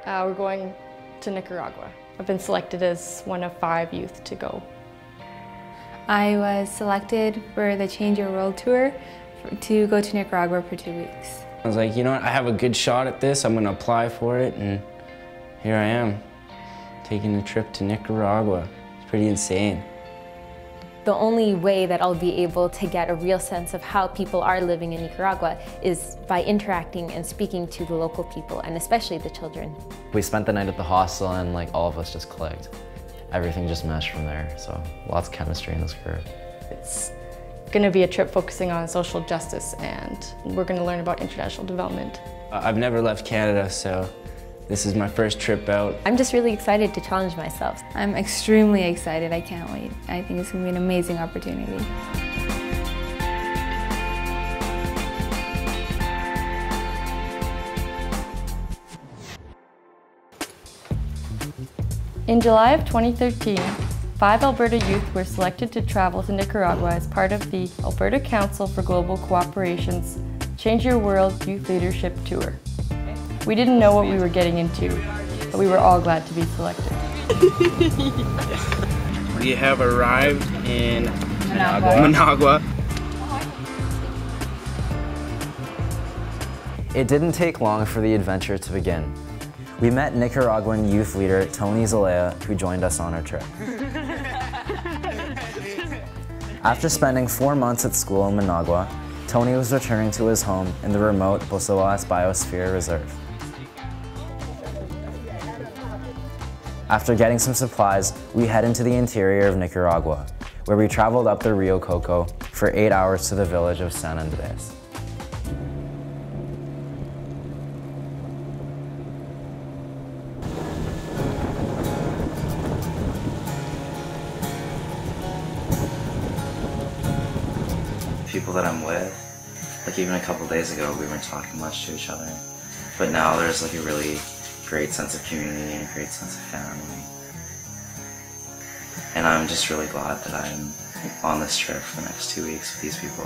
We're going to Nicaragua. I've been selected as one of 5 youth to go. I was selected for the Change Your World tour to go to Nicaragua for 2 weeks. I was like, you know what, I have a good shot at this, I'm gonna apply for it, and here I am, taking a trip to Nicaragua. It's pretty insane. The only way that I'll be able to get a real sense of how people are living in Nicaragua is by interacting and speaking to the local people, and especially the children. We spent the night at the hostel and like all of us just clicked. Everything just meshed from there, so lots of chemistry in this group. It's going to be a trip focusing on social justice, and we're going to learn about international development. I've never left Canada, so this is my first trip out. I'm just really excited to challenge myself. I'm extremely excited. I can't wait. I think it's going to be an amazing opportunity. In July of 2013, 5 Alberta youth were selected to travel to Nicaragua as part of the Alberta Council for Global Cooperation's Change Your World Youth Leadership Tour. We didn't know what we were getting into, but we were all glad to be selected. We have arrived in Managua. It didn't take long for the adventure to begin. We met Nicaraguan youth leader Tony Zelaya, who joined us on our trip. After spending 4 months at school in Managua, Tony was returning to his home in the remote Bosoas Biosphere Reserve. After getting some supplies, we head into the interior of Nicaragua, where we traveled up the Rio Coco for 8 hours to the village of San Andreas. People that I'm with, like even a couple days ago, we weren't talking much to each other, but now there's like a really great sense of community and a great sense of family. And I'm just really glad that I'm on this trip for the next 2 weeks with these people.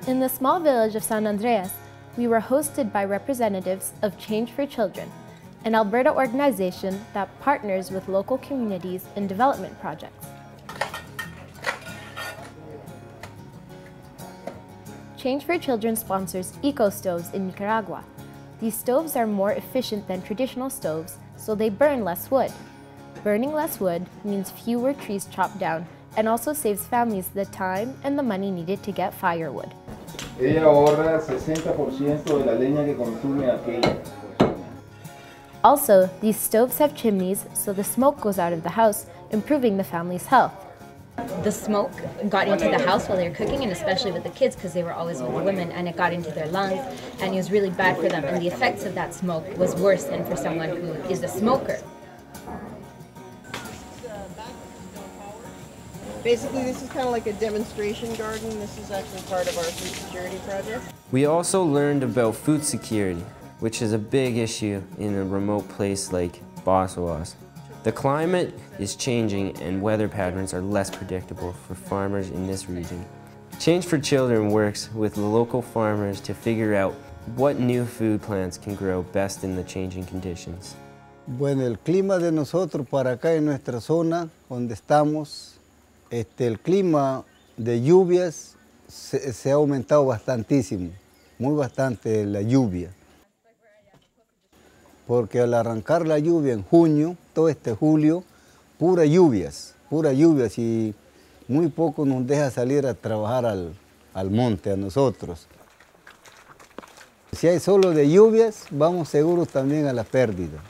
In the small village of San Andreas, we were hosted by representatives of Change for Children, an Alberta organization that partners with local communities in development projects. Change for Children sponsors eco-stoves in Nicaragua. These stoves are more efficient than traditional stoves, so they burn less wood. Burning less wood means fewer trees chopped down and also saves families the time and the money needed to get firewood. Ella ahorra 60% de la leña que consume aquella. Also, these stoves have chimneys, so the smoke goes out of the house, improving the family's health. The smoke got into the house while they were cooking, and especially with the kids because they were always with the women, and it got into their lungs, and it was really bad for them, and the effects of that smoke was worse than for someone who is a smoker. Basically, this is kind of like a demonstration garden. This is actually part of our food security project. We also learned about food security, which is a big issue in a remote place like Bosoas. The climate is changing and weather patterns are less predictable for farmers in this region. Change for Children works with local farmers to figure out what new food plants can grow best in the changing conditions. Bueno, el clima de nosotros para acá en nuestra zona donde estamos, el clima de lluvias se ha aumentado bastantísimo, muy bastante la lluvia. Porque al arrancar la lluvia en junio, todo este julio, puras lluvias y muy poco nos deja salir a trabajar al monte a nosotros. Si hay solo de lluvias, vamos seguros también a la pérdida.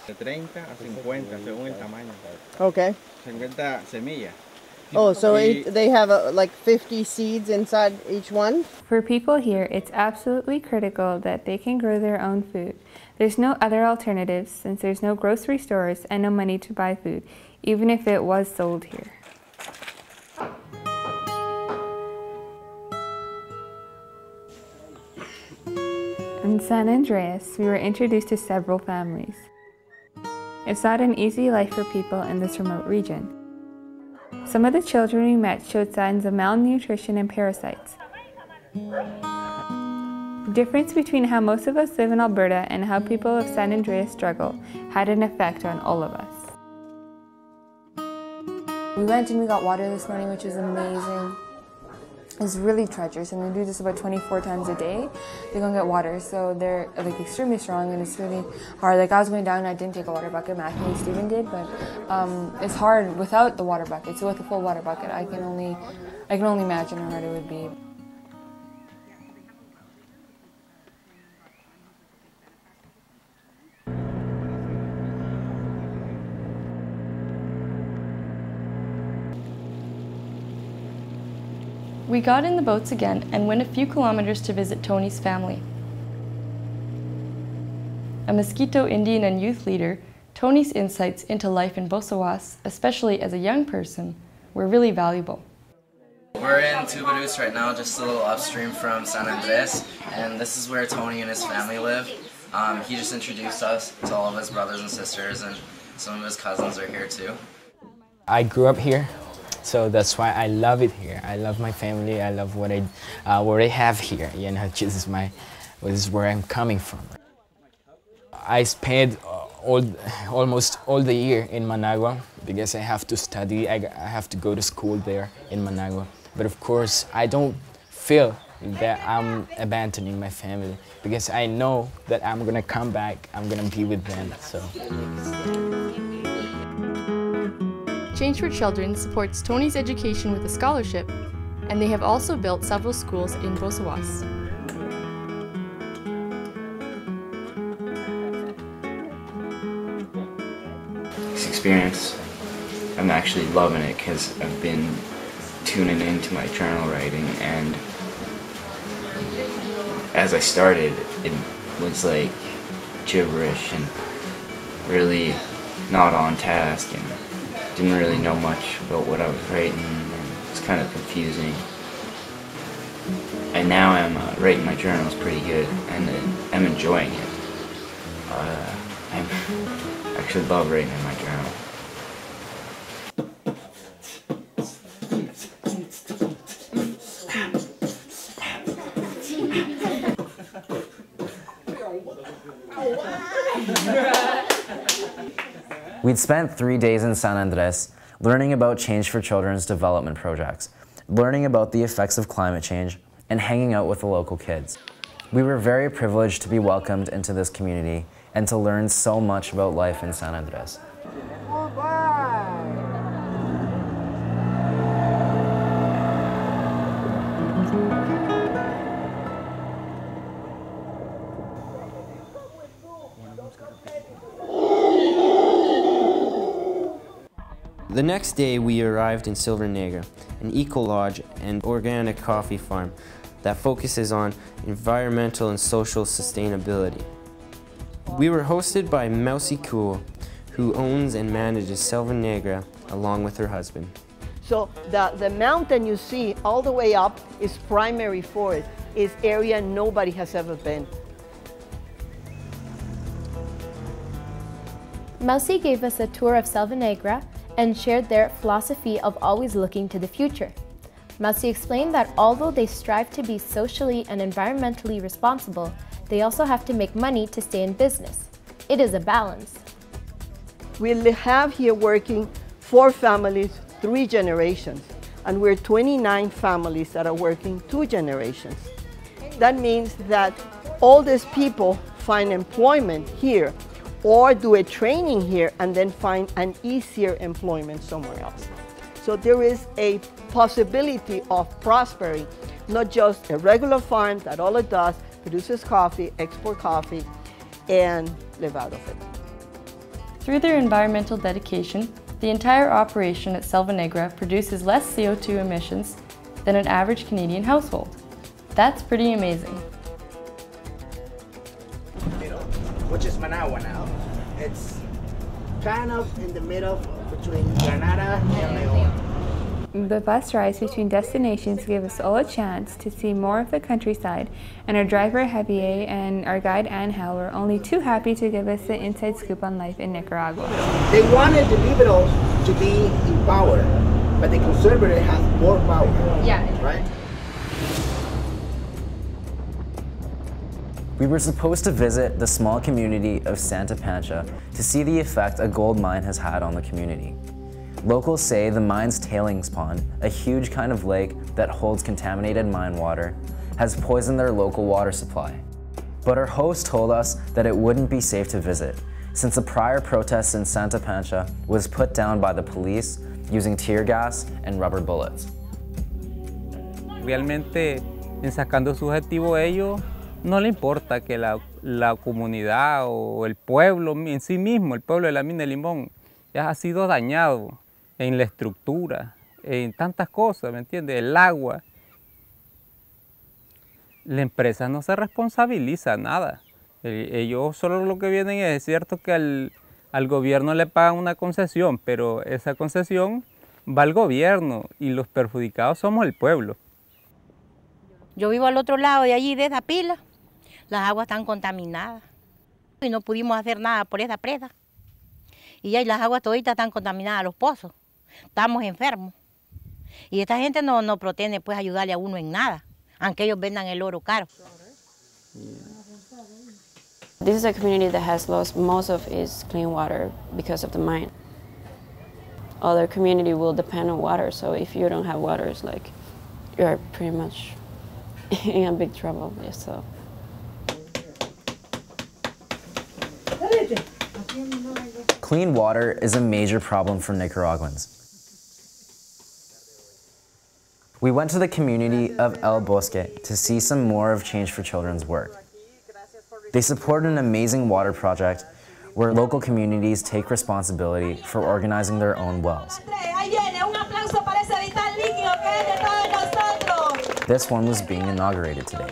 De 30 a 50 según el tamaño. Okay. 50 semillas. Oh, so they have like 50 seeds inside each one? For people here, it's absolutely critical that they can grow their own food. There's no other alternatives since there's no grocery stores and no money to buy food, even if it was sold here. In San Andreas, we were introduced to several families. It's not an easy life for people in this remote region. Some of the children we met showed signs of malnutrition and parasites. The difference between how most of us live in Alberta and how people of San Andreas struggle had an effect on all of us. We went and we got water this morning, which was amazing. It's really treacherous, and they do this about 24 times a day. They go and get water, so they're like extremely strong, and it's really hard. Like I was going down and I didn't take a water bucket, Matthew and Stephen did, but it's hard without the water bucket. So with a full water bucket, I can only imagine how hard it would be. We got in the boats again and went a few kilometers to visit Tony's family. A Mosquito Indian and youth leader, Tony's insights into life in Bosawás, especially as a young person, were really valuable. We're in Tubarus right now, just a little upstream from San Andreas, and this is where Tony and his family live. He just introduced us to all of his brothers and sisters, and some of his cousins are here too. I grew up here. So that's why I love it here. I love my family. I love what I have here. You know, this is where I'm coming from. I spent almost all the year in Managua because I have to study. I have to go to school there in Managua. But of course, I don't feel that I'm abandoning my family because I know that I'm gonna come back. I'm gonna be with them. So. Change for Children supports Tony's education with a scholarship, and they have also built several schools in Bosawás. This experience, I'm actually loving it because I've been tuning into my journal writing, and as I started, it was like gibberish and really not on task, and didn't really know much about what I was writing, and it's kind of confusing. And now I'm writing my journals pretty good, and I'm enjoying it. I actually love writing in my journal. We'd spent 3 days in San Andreas learning about Change for Children's development projects, learning about the effects of climate change, and hanging out with the local kids. We were very privileged to be welcomed into this community and to learn so much about life in San Andreas. The next day we arrived in Silver Negra, an eco-lodge and organic coffee farm that focuses on environmental and social sustainability. We were hosted by Mousy Cool, who owns and manages Silver Negra along with her husband. So the mountain you see all the way up is primary forest. It's area nobody has ever been. Mousy gave us a tour of Selva Negra and shared their philosophy of always looking to the future. Mousy explained that although they strive to be socially and environmentally responsible, they also have to make money to stay in business. It is a balance. We have here working 4 families, 3 generations, and we're 29 families that are working 2 generations. That means that all these people find employment here or do a training here and then find an easier employment somewhere else. So there is a possibility of prospering, not just a regular farm that all it does, produces coffee, export coffee, and live out of it. Through their environmental dedication, the entire operation at Selva Negra produces less CO2 emissions than an average Canadian household. That's pretty amazing. Which is Managua now. It's kind of in the middle between Granada and León. The bus rides between destinations give us all a chance to see more of the countryside, and our driver Javier and our guide Angel were only too happy to give us the inside scoop on life in Nicaragua. They wanted the liberals to be in power, but the conservative has more power. Yeah. Right? We were supposed to visit the small community of Santa Pancha to see the effect a gold mine has had on the community. Locals say the mine's tailings pond, a huge kind of lake that holds contaminated mine water, has poisoned their local water supply. But our host told us that it wouldn't be safe to visit, since a prior protest in Santa Pancha was put down by the police using tear gas and rubber bullets. Realmente, en sacando su objetivo ellos, no le importa que la comunidad o el pueblo en sí mismo, el pueblo de la mina de Limón, ya ha sido dañado en la estructura, en tantas cosas, ¿me entiendes? El agua. La empresa no se responsabiliza nada. Ellos solo lo que vienen es cierto que al gobierno le pagan una concesión, pero esa concesión va al gobierno y los perjudicados somos el pueblo. Yo vivo al otro lado de allí, de esa pila. Las aguas están contaminadas y no pudimos hacer nada por esa presa. Y ya las aguas toditas están contaminadas, los pozos. Estamos enfermos. Y esta gente no pretende pues ayudarle a uno en nada, aunque ellos vendan el oro caro. This is a community that has lost most of its clean water because of the mine. Other community will depend on water, so if you don't have water, it's like you're pretty much in a big trouble. So. Clean water is a major problem for Nicaraguans. We went to the community of El Bosque to see some more of Change for Children's work. They support an amazing water project where local communities take responsibility for organizing their own wells. This one was being inaugurated today.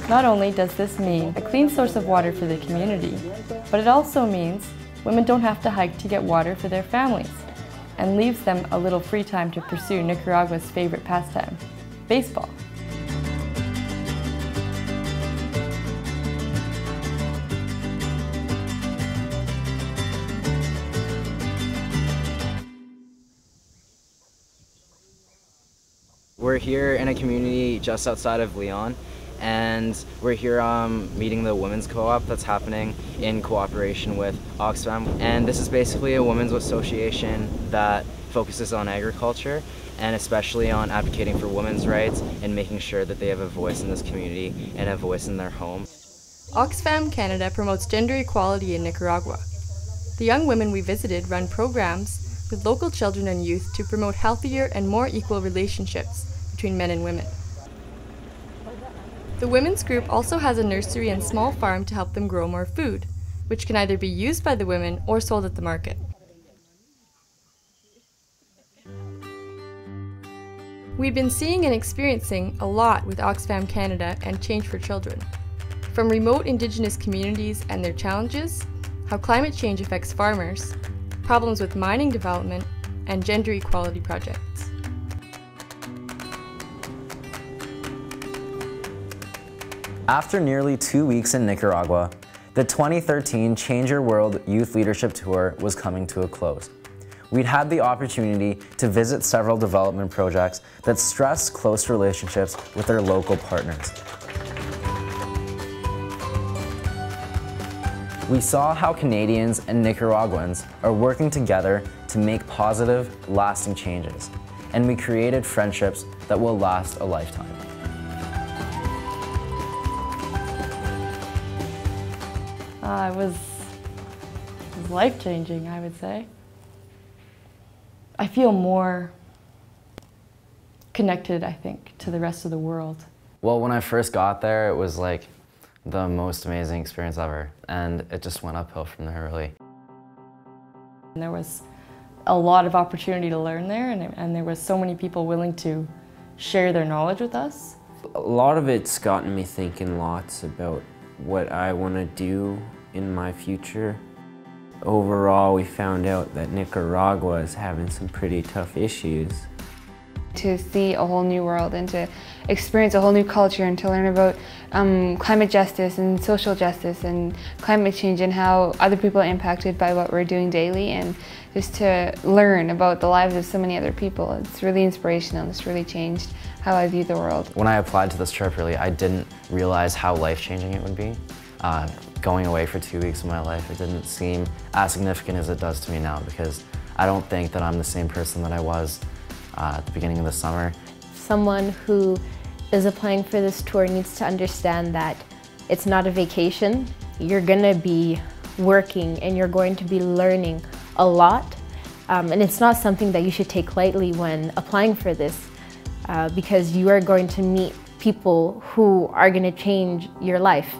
Not only does this mean a clean source of water for the community, but it also means women don't have to hike to get water for their families, and leaves them a little free time to pursue Nicaragua's favorite pastime, baseball. We're here in a community just outside of Leon, and we're here meeting the women's co-op that's happening in cooperation with Oxfam. And this is basically a women's association that focuses on agriculture and especially on advocating for women's rights and making sure that they have a voice in this community and a voice in their home. Oxfam Canada promotes gender equality in Nicaragua. The young women we visited run programs with local children and youth to promote healthier and more equal relationships between men and women. The women's group also has a nursery and small farm to help them grow more food, which can either be used by the women or sold at the market. We've been seeing and experiencing a lot with Oxfam Canada and Change for Children. From remote Indigenous communities and their challenges, how climate change affects farmers, problems with mining development, and gender equality projects. After nearly 2 weeks in Nicaragua, the 2013 Change Your World Youth Leadership Tour was coming to a close. We'd had the opportunity to visit several development projects that stress close relationships with their local partners. We saw how Canadians and Nicaraguans are working together to make positive, lasting changes, and we created friendships that will last a lifetime. It was life-changing, I would say. I feel more connected, I think, to the rest of the world. Well, when I first got there, it was like the most amazing experience ever, and it just went uphill from there, really. And there was a lot of opportunity to learn there, and there was so many people willing to share their knowledge with us. A lot of it's gotten me thinking lots about what I want to do in my future. Overall, we found out that Nicaragua is having some pretty tough issues. To see a whole new world and to experience a whole new culture and to learn about climate justice and social justice and climate change and how other people are impacted by what we're doing daily, and just to learn about the lives of so many other people. It's really inspirational. It's really changed how I view the world. When I applied to this trip, really, I didn't realize how life-changing it would be. Going away for 2 weeks of my life, it didn't seem as significant as it does to me now, because I don't think that I'm the same person that I was at the beginning of the summer. Someone who is applying for this tour needs to understand that it's not a vacation. You're gonna be working and you're going to be learning a lot. And it's not something that you should take lightly when applying for this, because you are going to meet people who are gonna change your life.